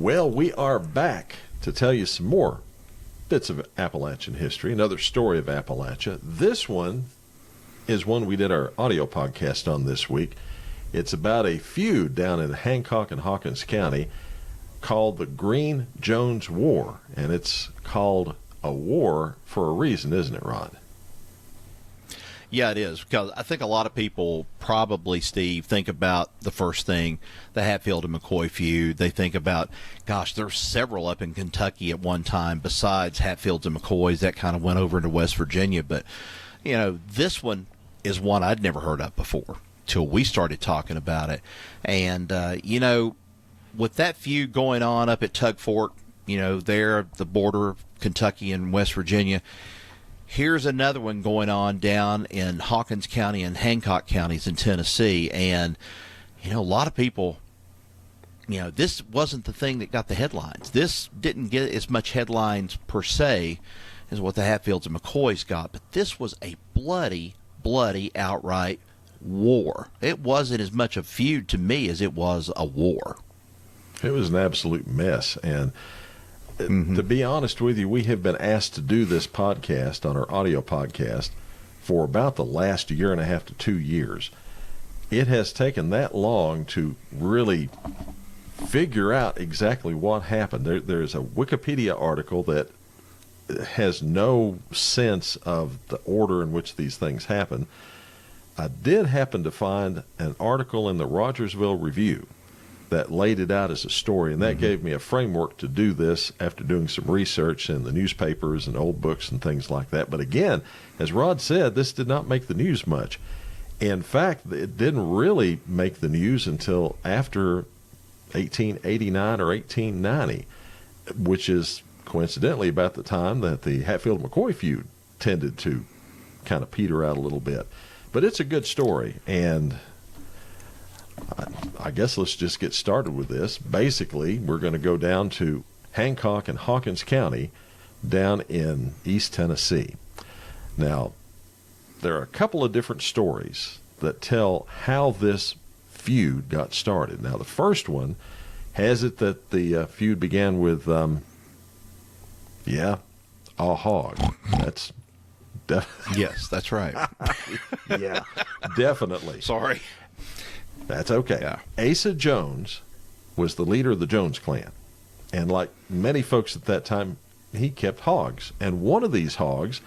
Well, we are back to tell you some more bits of Appalachian history, another story of Appalachia. This one is one we did our audio podcast on this week. It's about a feud down in Hancock and Hawkins County called the Greene-Jones War, and it's called a war for a reason, isn't it, Rod? Yeah, it is, because I think a lot of people probably, Steve, think about the first thing, the Hatfield and McCoy feud. They think about, gosh, there's several up in Kentucky at one time besides Hatfields and McCoys that kind of went over into West Virginia. But, you know, this one is one I'd never heard of before till we started talking about it. And, you know, with that feud going on up at Tug Fork, you know, there at the border of Kentucky and West Virginia, here's another one going on down in Hawkins County and Hancock counties in Tennessee. And, you know, a lot of people, you know, this wasn't the thing that got the headlines. This didn't get as much headlines per se as what the Hatfields and McCoys got. But this was a bloody, bloody outright war. It wasn't as much a feud to me as it was a war. It was an absolute mess. And to be honest with you, we have been asked to do this podcast on our audio podcast for about the last year and a half to 2 years. It has taken that long to really figure out exactly what happened. There's a Wikipedia article that has no sense of the order in which these things happen. I did happen to find an article in the Rogersville Review that laid it out as a story, and that gave me a framework to do this after doing some research in the newspapers and old books and things like that. But again, as Rod said, this did not make the news much. In fact, it didn't really make the news until after 1889 or 1890, which is coincidentally about the time that the Hatfield-McCoy feud tended to kind of peter out a little bit. But it's a good story, and I guess let's just get started with this. Basically, we're going to go down to Hancock and Hawkins County down in East Tennessee. Now, there are a couple of different stories that tell how this feud got started. Now, the first one has it that the feud began with, a hog. That's Yes, that's right. yeah, definitely. Sorry. That's okay. Yeah. Asa Jones was the leader of the Jones clan. And like many folks at that time, he kept hogs. And one of these hogs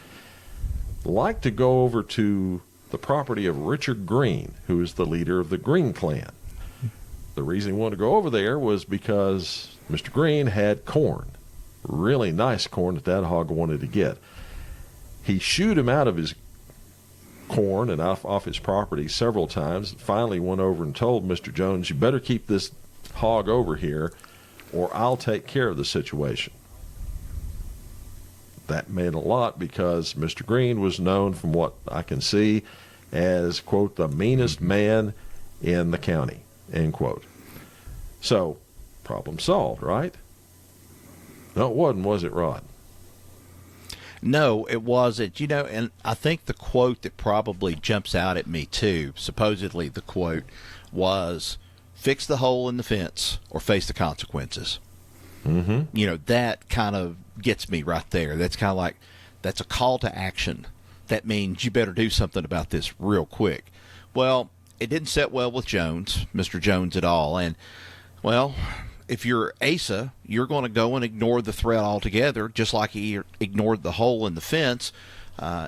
liked to go over to the property of Richard Greene, who is the leader of the Greene clan. The reason he wanted to go over there was because Mr. Greene had corn, really nice corn that hog wanted to get. He shooed him out of his corn and off his property several times. Finally went over and told Mr. Jones, you better keep this hog over here or I'll take care of the situation. That meant a lot because Mr. Greene was known, from what I can see, as, quote, the meanest man in the county, end quote. So, problem solved, right? No, it wasn't, was it, Rod? No, it wasn't. You know, and I think the quote that probably jumps out at me, too, supposedly the quote was, fix the hole in the fence or face the consequences. Mm-hmm. You know, that kind of gets me right there. That's kind of like, that's a call to action. That means you better do something about this real quick. Well, it didn't set well with Jones, Mr. Jones at all. And, well, if you're Asa, you're going to go and ignore the threat altogether, just like he ignored the hole in the fence.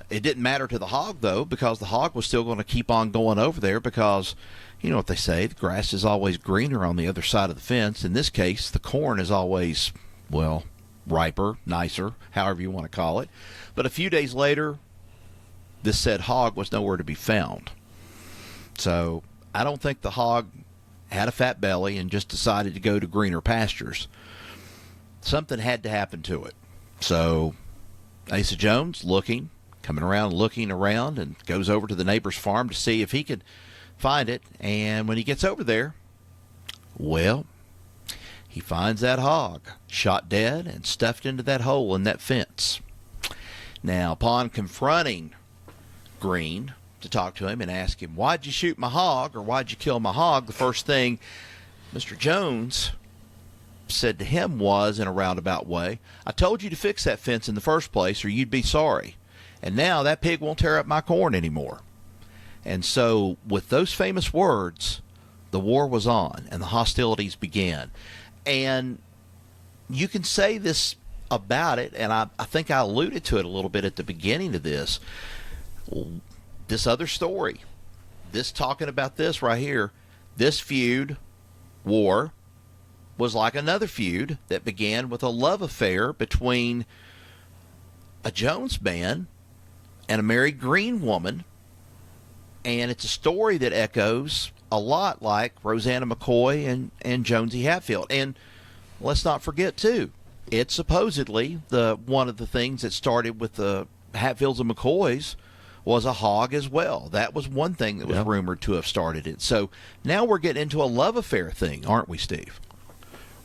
It didn't matter to the hog, though, because the hog was still going to keep on going over there because, you know what they say, the grass is always greener on the other side of the fence. In this case, the corn is always, well, riper, nicer, however you want to call it. But a few days later, this said hog was nowhere to be found. So I don't think the hog had a fat belly and just decided to go to greener pastures. Something had to happen to it. So Asa Jones coming around looking around, and goes over to the neighbor's farm to see if he could find it. And when he gets over there, well, he finds that hog shot dead and stuffed into that hole in that fence. Now, upon confronting Greene to talk to him and ask him, why'd you shoot my hog, or why'd you kill my hog, the first thing Mr. Jones said to him was, in a roundabout way, I told you to fix that fence in the first place or you'd be sorry. And now that pig won't tear up my corn anymore. And so with those famous words, the war was on and the hostilities began. And you can say this about it, and I think I alluded to it a little bit at the beginning of this. This other story, this talking about this right here, this feud, war, was like another feud that began with a love affair between a Jones man and a married Greene woman. And it's a story that echoes a lot like Rosanna McCoy and Jonesy Hatfield. And let's not forget, too, it's supposedly one of the things that started with the Hatfields and McCoys was a hog as well. That was one thing that was rumored to have started it. So now we're getting into a love affair thing, aren't we, Steve?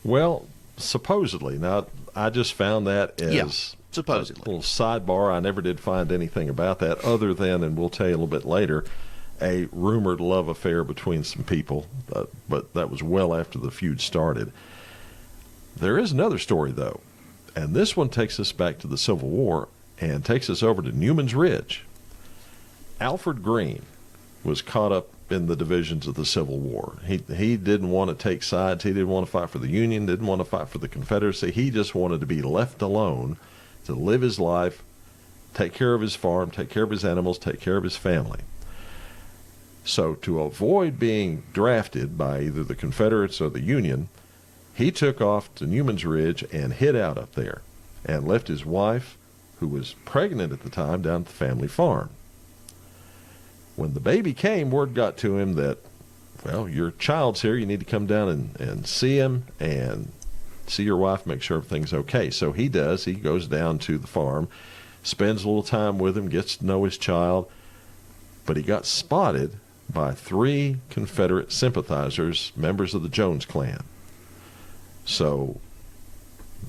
Well, supposedly. Now, I just found that as supposedly. A little sidebar. I never did find anything about that other than, and we'll tell you a little bit later, a rumored love affair between some people. But that was well after the feud started. There is another story, though, and this one takes us back to the Civil War and takes us over to Newman's Ridge. Alfred Greene was caught up in the divisions of the Civil War. He didn't want to take sides. He didn't want to fight for the Union, didn't want to fight for the Confederacy. He just wanted to be left alone to live his life, take care of his farm, take care of his animals, take care of his family. So to avoid being drafted by either the Confederates or the Union, he took off to Newman's Ridge and hid out up there and left his wife, who was pregnant at the time, down at the family farm. When the baby came, word got to him that, well, your child's here. You need to come down and see him and see your wife, make sure everything's okay. So he does. He goes down to the farm, spends a little time with him, gets to know his child. But he got spotted by 3 Confederate sympathizers, members of the Jones clan. So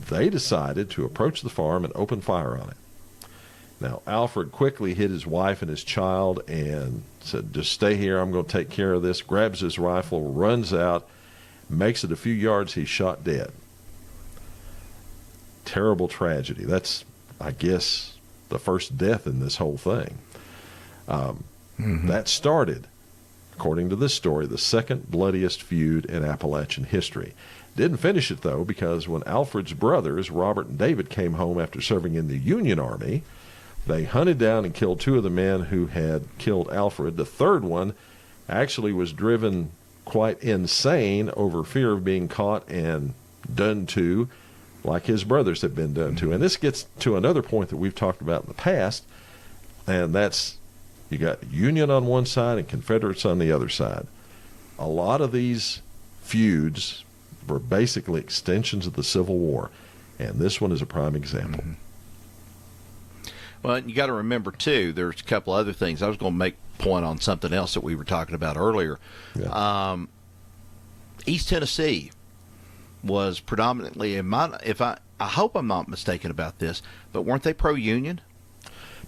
they decided to approach the farm and open fire on it. Now, Alfred quickly hid his wife and his child and said, just stay here, I'm going to take care of this, grabs his rifle, runs out, makes it a few yards, he's shot dead. Terrible tragedy. That's, I guess, the first death in this whole thing. That started, according to this story, the second bloodiest feud in Appalachian history. Didn't finish it, though, because when Alfred's brothers, Robert and David, came home after serving in the Union Army, they hunted down and killed 2 of the men who had killed Alfred. The third one actually was driven quite insane over fear of being caught and done to, like his brothers had been done to. And this gets to another point that we've talked about in the past, and that's you got Union on one side and Confederates on the other side. A lot of these feuds were basically extensions of the Civil War, and this one is a prime example. Well, you got to remember, too, there's a couple other things. I was going to make point on something else that we were talking about earlier. East Tennessee was predominantly, I hope I'm not mistaken about this, but weren't they pro-Union?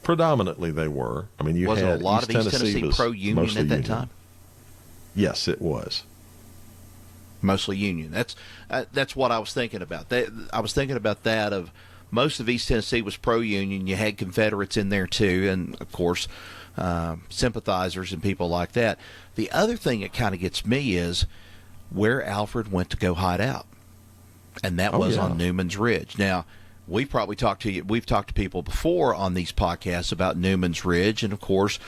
Predominantly they were. I mean, was had a lot East of East Tennessee pro-Union at that time? Yes, it was. Mostly Union. That's what I was thinking about. I was thinking about that of most of East Tennessee was pro-Union. You had Confederates in there too, and of course sympathizers and people like that. The other thing that kind of gets me is where Alfred went to go hide out, and that was on Newman's Ridge. Now, we've talked to people before on these podcasts about Newman's Ridge, and of course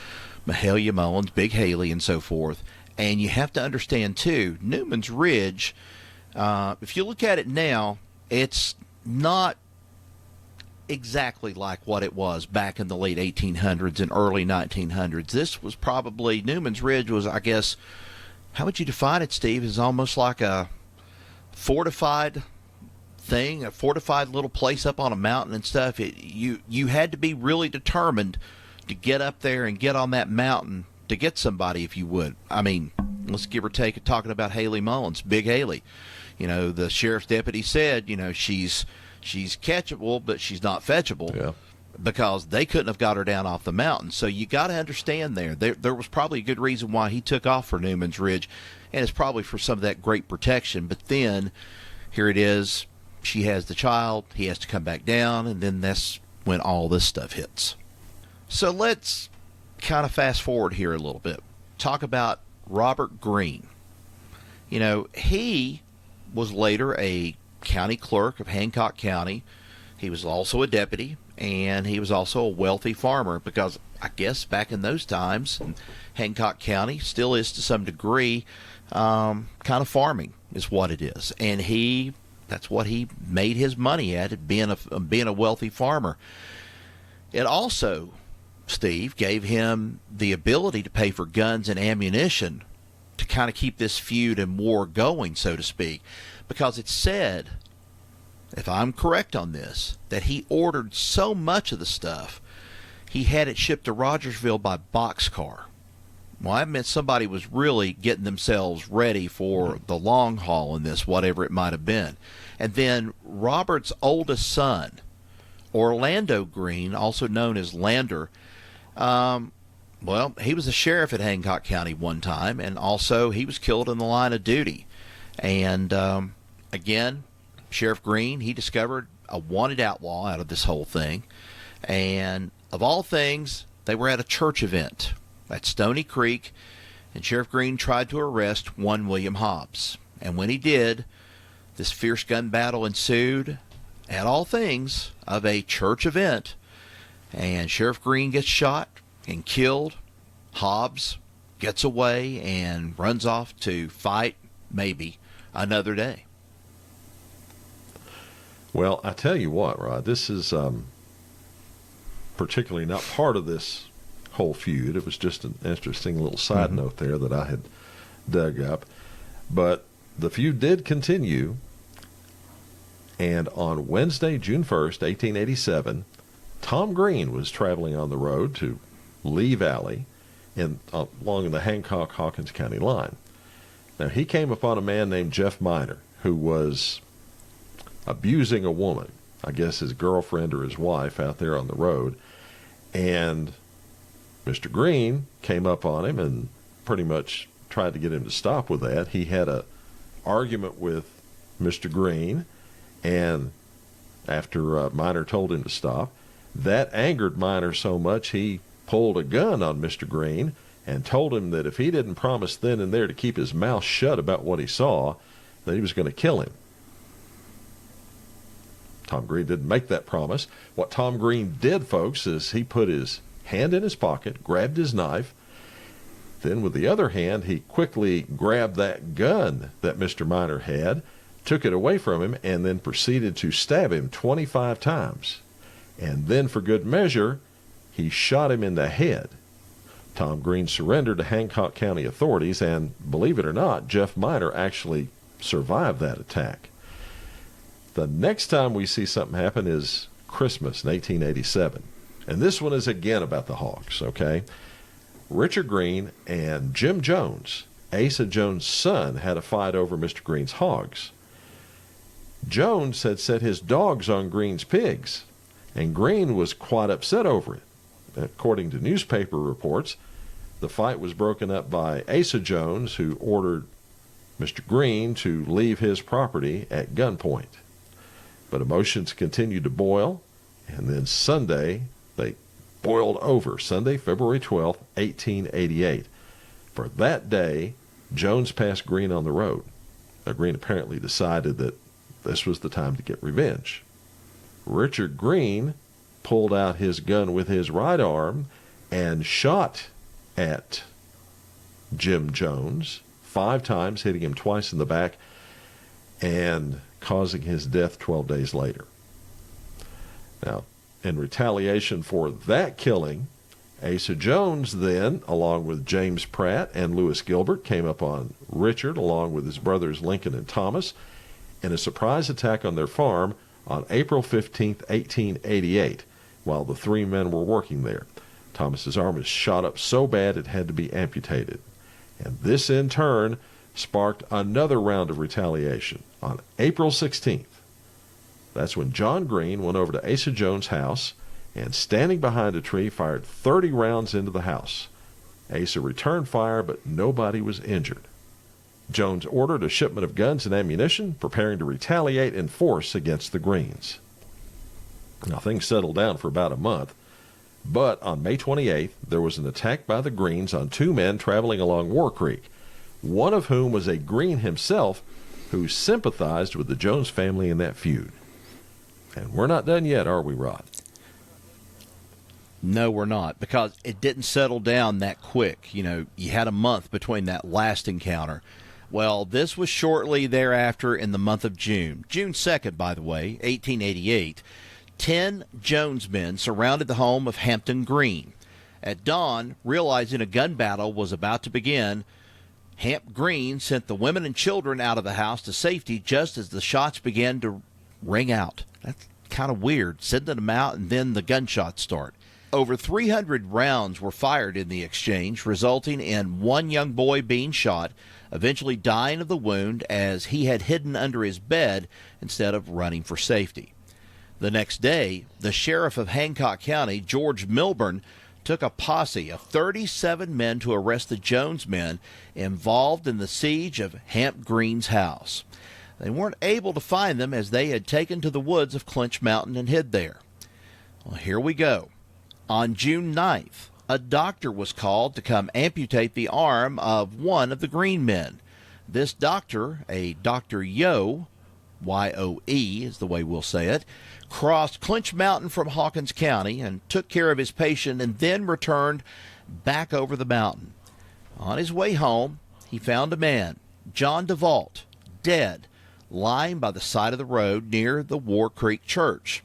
Mahalia Mullins, Big Haley, and so forth. And you have to understand, too, Newman's Ridge, if you look at it now, it's not exactly like what it was back in the late 1800s and early 1900s. This was probably, Newman's Ridge was, I guess, how would you define it, Steve? It's almost like a fortified thing, a fortified little place up on a mountain and stuff. You had to be really determined to get up there and get on that mountain to get somebody, if you would. I mean, let's give or take talking about Haley Mullins, Big Haley. You know, the sheriff's deputy said, you know, she's catchable, but she's not fetchable, because they couldn't have got her down off the mountain. So you got to understand there was probably a good reason why he took off for Newman's Ridge, and it's probably for some of that great protection. But then Here it is. She has the child. He has to come back down, and then that's when all this stuff hits. So let's kind of fast forward here a little bit. Talk about Robert Greene. You know, he was later a county clerk of Hancock County. He was also a deputy, and he was also a wealthy farmer, because I guess back in those times, Hancock County still is to some degree kind of farming is what it is. And that's what he made his money at, being a wealthy farmer. It also, Steve, gave him the ability to pay for guns and ammunition to kind of keep this feud and war going, so to speak, because it's said, if I'm correct on this, that he ordered so much of the stuff, he had it shipped to Rogersville by boxcar. Well, that meant somebody was really getting themselves ready for the long haul in this, whatever it might have been. And then Robert's oldest son, Orlando Greene, also known as Lander, well, he was a sheriff at Hancock County one time, and also he was killed in the line of duty. And again, Sheriff Greene, he discovered a wanted outlaw out of this whole thing. And of all things, they were at a church event at Stony Creek, and Sheriff Greene tried to arrest one William Hobbs. And when he did, this fierce gun battle ensued at all things of a church event, and Sheriff Greene gets shot and killed. Hobbs gets away and runs off to fight maybe another day. Well, I tell you what, Rod, this is particularly not part of this whole feud. It was just an interesting little side note there that I had dug up. But the feud did continue, and on Wednesday, June 1st, 1887, Tom Greene was traveling on the road to Lee Valley along the Hancock-Hawkins County line. Now, he came upon a man named Jeff Miner, who was abusing a woman, I guess his girlfriend or his wife, out there on the road. And Mr. Greene came up on him and pretty much tried to get him to stop with that. He had an argument with Mr. Greene, and after Miner told him to stop, that angered Miner so much he pulled a gun on Mr. Greene and told him that if he didn't promise then and there to keep his mouth shut about what he saw, that he was going to kill him. Tom Greene didn't make that promise. What Tom Greene did, folks, is he put his hand in his pocket, grabbed his knife, then with the other hand, he quickly grabbed that gun that Mr. Miner had, took it away from him, and then proceeded to stab him 25 times. And then, for good measure, he shot him in the head. Tom Greene surrendered to Hancock County authorities, and believe it or not, Jeff Miner actually survived that attack. The next time we see something happen is Christmas in 1887. And this one is again about the hogs, okay? Richard Greene and Jim Jones, Asa Jones' son, had a fight over Mr. Greene's hogs. Jones had set his dogs on Greene's pigs, and Greene was quite upset over it. According to newspaper reports, the fight was broken up by Asa Jones, who ordered Mr. Greene to leave his property at gunpoint. But emotions continued to boil, and then Sunday, they boiled over. Sunday, February 12th, 1888. For that day, Jones passed Greene on the road. Now, Greene apparently decided that this was the time to get revenge. Richard Greene pulled out his gun with his right arm and shot at Jim Jones 5 times, hitting him twice in the back and causing his death 12 days later. Now, in retaliation for that killing, Asa Jones then, along with James Pratt and Lewis Gilbert, came up on Richard along with his brothers Lincoln and Thomas in a surprise attack on their farm on April 15, 1888, while the 3 men were working there. Thomas's arm was shot up so bad it had to be amputated. And this, in turn, sparked another round of retaliation on April 16th. That's when John Greene went over to Asa Jones' house and, standing behind a tree, fired 30 rounds into the house. Asa returned fire, but nobody was injured. Jones ordered a shipment of guns and ammunition, preparing to retaliate in force against the Greenes. Now, things settled down for about a month, but on May 28th, there was an attack by the Greenes on two men traveling along War Creek, one of whom was a Greene himself who sympathized with the Jones family in that feud. And we're not done yet, are we, Rod? No, we're not, because it didn't settle down that quick. You know, you had a month between that last encounter. Well, this was shortly thereafter in the month of June. June 2nd, by the way, 1888. 10 Jones men surrounded the home of Hampton Greene. At dawn, realizing a gun battle was about to begin, Hamp Greene sent the women and children out of the house to safety just as the shots began to ring out. That's kind of weird, sending them out and then the gunshots start. Over 300 rounds were fired in the exchange, resulting in one young boy being shot, eventually dying of the wound as he had hidden under his bed instead of running for safety. The next day, the sheriff of Hancock County, George Milburn, took a posse of 37 men to arrest the Jones men involved in the siege of Hamp Greene's house. They weren't able to find them as they had taken to the woods of Clinch Mountain and hid there. Well, here we go. On June 9th, a doctor was called to come amputate the arm of one of the Greene men. This doctor, a Dr. Yo, Y-O-E is the way we'll say it, crossed Clinch Mountain from Hawkins County and took care of his patient and then returned back over the mountain. On his way home, he found a man, John DeVault, dead, lying by the side of the road near the War Creek Church.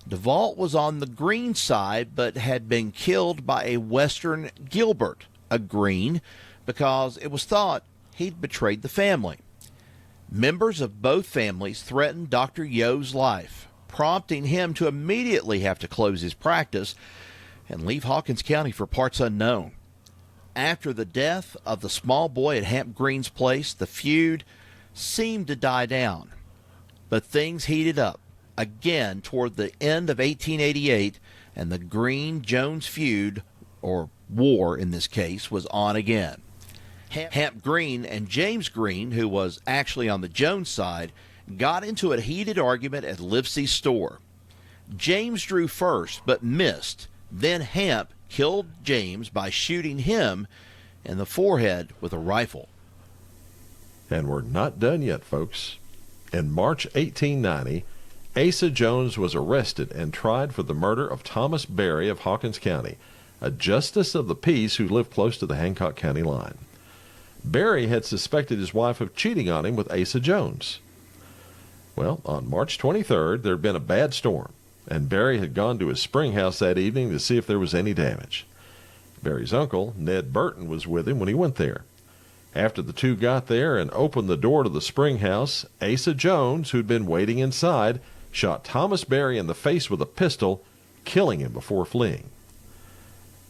DeVault was on the Greene side but had been killed by a Western Gilbert, a Greene, because it was thought he'd betrayed the family. Members of both families threatened Dr. Yo's life, prompting him to immediately have to close his practice and leave Hawkins County for parts unknown. After the death of the small boy at Hamp Greene's place, the feud seemed to die down, but things heated up again toward the end of 1888, and the Greene-Jones Feud, or war in this case, was on again. Hamp Greene and James Greene, who was actually on the Jones side, got into a heated argument at Livesey's store. James drew first, but missed. Then Hamp killed James by shooting him in the forehead with a rifle. And we're not done yet, folks. In March 1890, Asa Jones was arrested and tried for the murder of Thomas Berry of Hawkins County, a justice of the peace who lived close to the Hancock County line. Berry had suspected his wife of cheating on him with Asa Jones. Well, on March 23rd, there had been a bad storm, and Berry had gone to his spring house that evening to see if there was any damage. Berry's uncle, Ned Burton, was with him when he went there. After the two got there and opened the door to the spring house, Asa Jones, who'd been waiting inside, shot Thomas Berry in the face with a pistol, killing him before fleeing.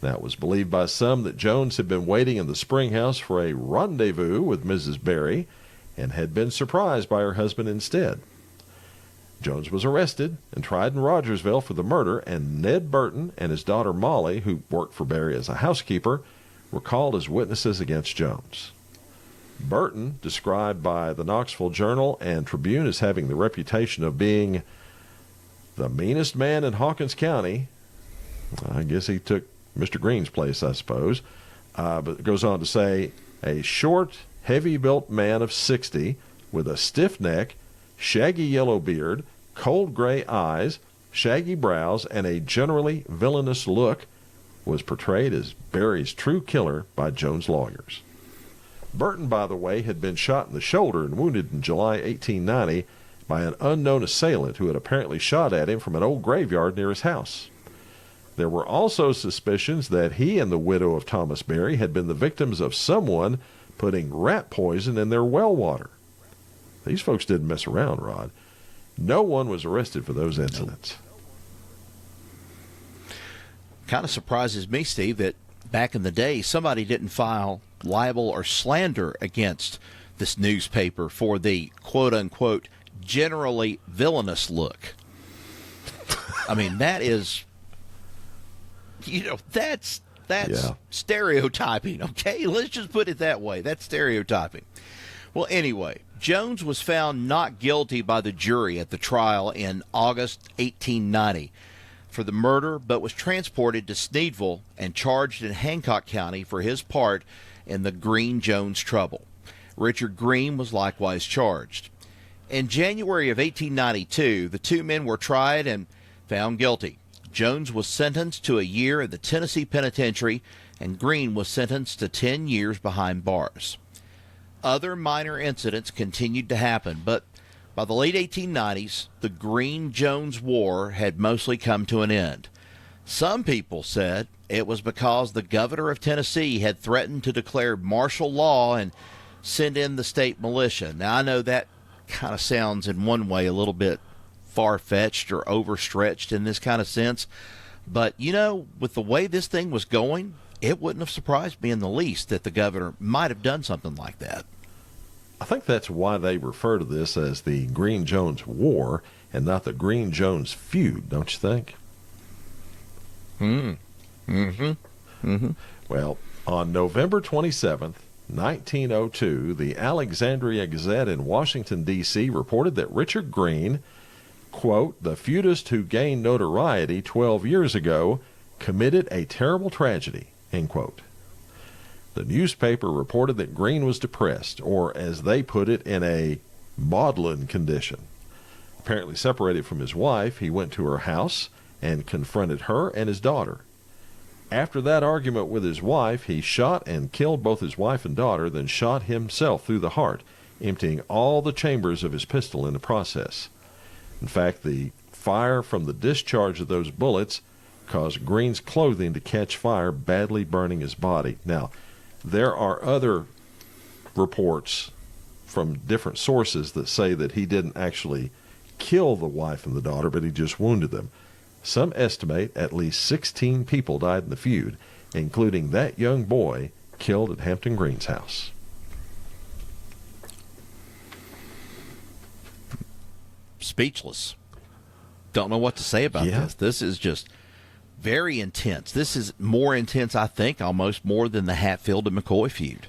Now, it was believed by some that Jones had been waiting in the spring house for a rendezvous with Mrs. Berry and had been surprised by her husband instead. Jones was arrested and tried in Rogersville for the murder, and Ned Burton and his daughter Molly, who worked for Berry as a housekeeper, were called as witnesses against Jones. Burton, described by the Knoxville Journal and Tribune as having the reputation of being the meanest man in Hawkins County. I guess he took Mr. Greene's place, I suppose. But it goes on to say, a short, heavy-built man of 60 with a stiff neck, shaggy yellow beard, cold gray eyes, shaggy brows, and a generally villainous look was portrayed as Berry's true killer by Jones' lawyers. Burton, by the way, had been shot in the shoulder and wounded in July 1890 by an unknown assailant who had apparently shot at him from an old graveyard near his house. There were also suspicions that he and the widow of Thomas Berry had been the victims of someone putting rat poison in their well water. These folks didn't mess around, Rod. No one was arrested for those incidents. Kind of surprises me, Steve, that back in the day somebody didn't file libel or slander against this newspaper for the quote-unquote generally villainous look. I mean, that is, that's stereotyping, okay? Let's just put it that way. That's stereotyping. Well, anyway, Jones was found not guilty by the jury at the trial in August 1890 for the murder, but was transported to Sneedville and charged in Hancock County for his part in the Greene-Jones trouble. Richard Greene was likewise charged. In January of 1892, the two men were tried and found guilty. Jones was sentenced to a year in the Tennessee penitentiary, and Greene was sentenced to 10 years behind bars. Other minor incidents continued to happen, but by the late 1890s, the Greene-Jones War had mostly come to an end. Some people said it was because the governor of Tennessee had threatened to declare martial law and send in the state militia. Now, I know that kind of sounds in one way a little bit far-fetched or overstretched in this kind of sense, but, you know, with the way this thing was going, it wouldn't have surprised me in the least that the governor might have done something like that. I think that's why they refer to this as the Greene-Jones War and not the Greene-Jones Feud, don't you think? Well, on November 27th, 1902, the Alexandria Gazette in Washington, D.C. reported that Richard Greene, quote, the feudist who gained notoriety 12 years ago, committed a terrible tragedy, end quote. The newspaper reported that Greene was depressed, or as they put it, in a maudlin condition. Apparently separated from his wife, he went to her house and confronted her and his daughter. After that argument with his wife, he shot and killed both his wife and daughter, then shot himself through the heart, emptying all the chambers of his pistol in the process. In fact, the fire from the discharge of those bullets caused Greene's clothing to catch fire, badly burning his body. Now, there are other reports from different sources that say that he didn't actually kill the wife and the daughter, but he just wounded them. Some estimate at least 16 people died in the feud, including that young boy killed at Hampton Greene's house. Speechless. Don't know what to say about this. This is just very intense. This is more intense, I think, almost more than the Hatfield and McCoy feud.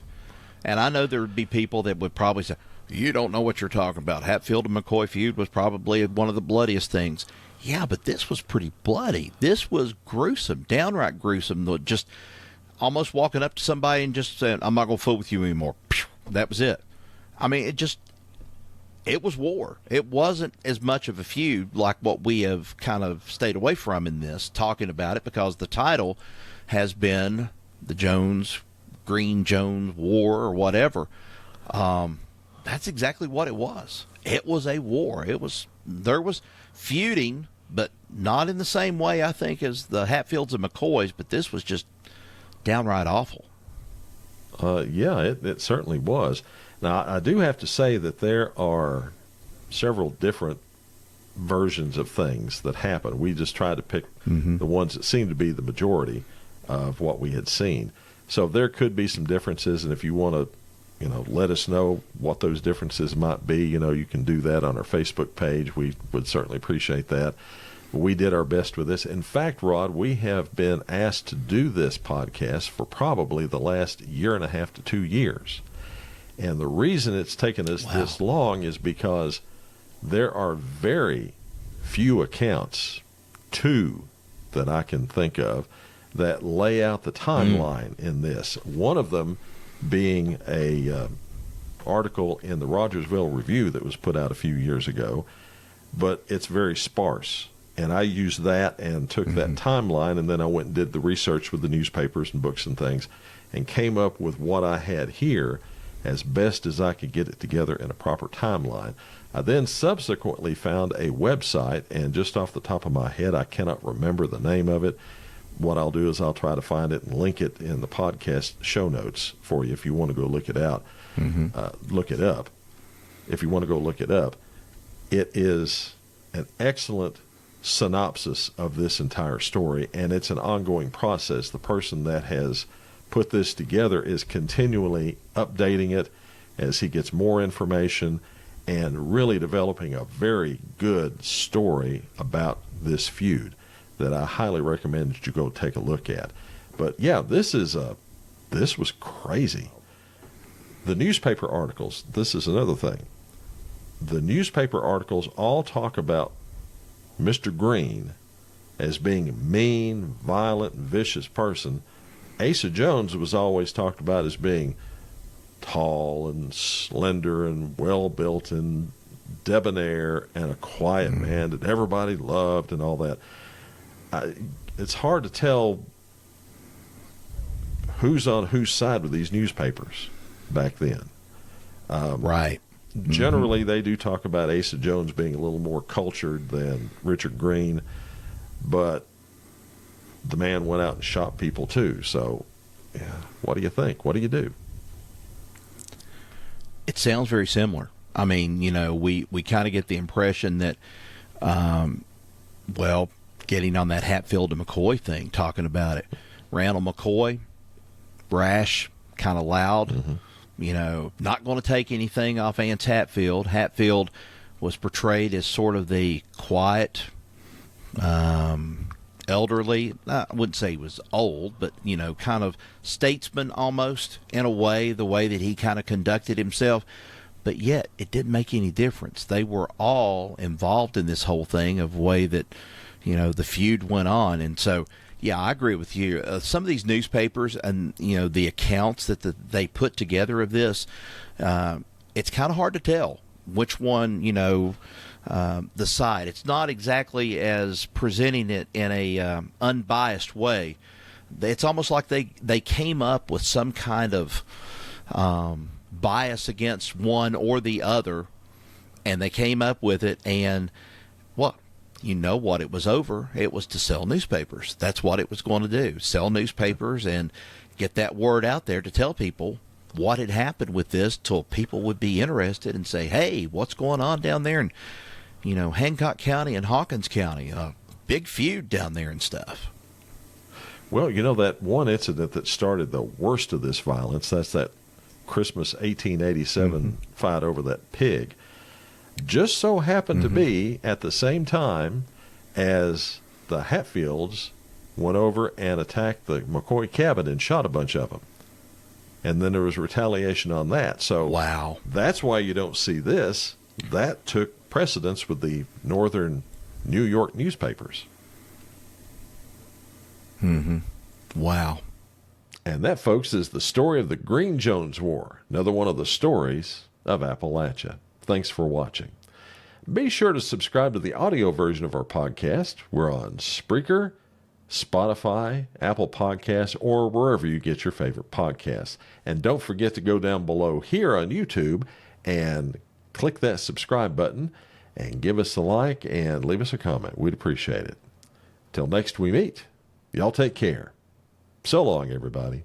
And I know there would be people that would probably say, you don't know what you're talking about. Hatfield and McCoy feud was probably one of the bloodiest things. Yeah, but this was pretty bloody. This was gruesome, downright gruesome. Just almost walking up to somebody and just saying, I'm not going to fool with you anymore. That was it. I mean, it was war. It wasn't as much of a feud like what we have kind of stayed away from in this, talking about it, because the title has been the Greene-Jones War or whatever. That's exactly what it was. It was a war. There was feuding, but not in the same way, I think, as the Hatfields and McCoys, but this was just downright awful. Yeah, it certainly was. Now, I do have to say that there are several different versions of things that happen. We just tried to pick the ones that seem to be the majority of what we had seen. So there could be some differences, and if you want to, let us know what those differences might be, you can do that on our Facebook page. We would certainly appreciate that. We did our best with this. In fact, Rod, we have been asked to do this podcast for probably the last year and a half to 2 years. And the reason it's taken us this long is because there are very few accounts, two that I can think of, that lay out the timeline in this. One of them being a article in the Rogersville Review that was put out a few years ago, but it's very sparse. And I used that and took that timeline, and then I went and did the research with the newspapers and books and things and came up with what I had here as best as I could get it together in a proper timeline. I then subsequently found a website, and just off the top of my head, I cannot remember the name of it. What I'll do is I'll try to find it and link it in the podcast show notes for you if you want to go look it out. Look it up. If you want to go look it up, it is an excellent synopsis of this entire story, and it's an ongoing process. The person that has put this together is continually updating it as he gets more information and really developing a very good story about this feud that I highly recommend that you go take a look at. But yeah, this was crazy. the newspaper articles, this is another thing. The newspaper articles all talk about Mr. Greene as being a mean, violent, vicious person. Asa Jones was always talked about as being tall and slender and well-built and debonair and a quiet man that everybody loved and all that. It's hard to tell who's on whose side with these newspapers back then. Right. Generally, they do talk about Asa Jones being a little more cultured than Richard Greene, but the man went out and shot people too. So, yeah, what do you think? What do you do? It sounds very similar. I mean, we kind of get the impression that, getting on that Hatfield and McCoy thing, talking about it. Randall McCoy, brash, kind of loud, not going to take anything off Ance Hatfield. Hatfield was portrayed as sort of the quiet, elderly. I wouldn't say he was old, but, kind of statesman almost in a way, the way that he kind of conducted himself. But yet it didn't make any difference. They were all involved in this whole thing of the way that, the feud went on. And so, yeah, I agree with you. Some of these newspapers and, the accounts that they put together of this, it's kind of hard to tell which one, the side. It's not exactly as presenting it in a unbiased way. It's almost like they came up with some kind of bias against one or the other, and they came up with it, and what it was over. It was to sell newspapers. That's what it was going to do, sell newspapers and get that word out there to tell people what had happened with this, till people would be interested and say, hey, what's going on down there in Hancock County and Hawkins County, a big feud down there and stuff. Well, that one incident that started the worst of this violence, that's that Christmas 1887 fight over that pig, just so happened to be at the same time as the Hatfields went over and attacked the McCoy cabin and shot a bunch of them. And then there was retaliation on that. So wow, that's why you don't see this. That took precedence with the northern New York newspapers. Wow. And that, folks, is the story of the Greene-Jones War, another one of the stories of Appalachia. Thanks for watching. Be sure to subscribe to the audio version of our podcast. We're on Spreaker, Spotify, Apple Podcasts, or wherever you get your favorite podcasts. And don't forget to go down below here on YouTube and click that subscribe button and give us a like and leave us a comment. We'd appreciate it. Till next we meet, y'all take care. So long, everybody.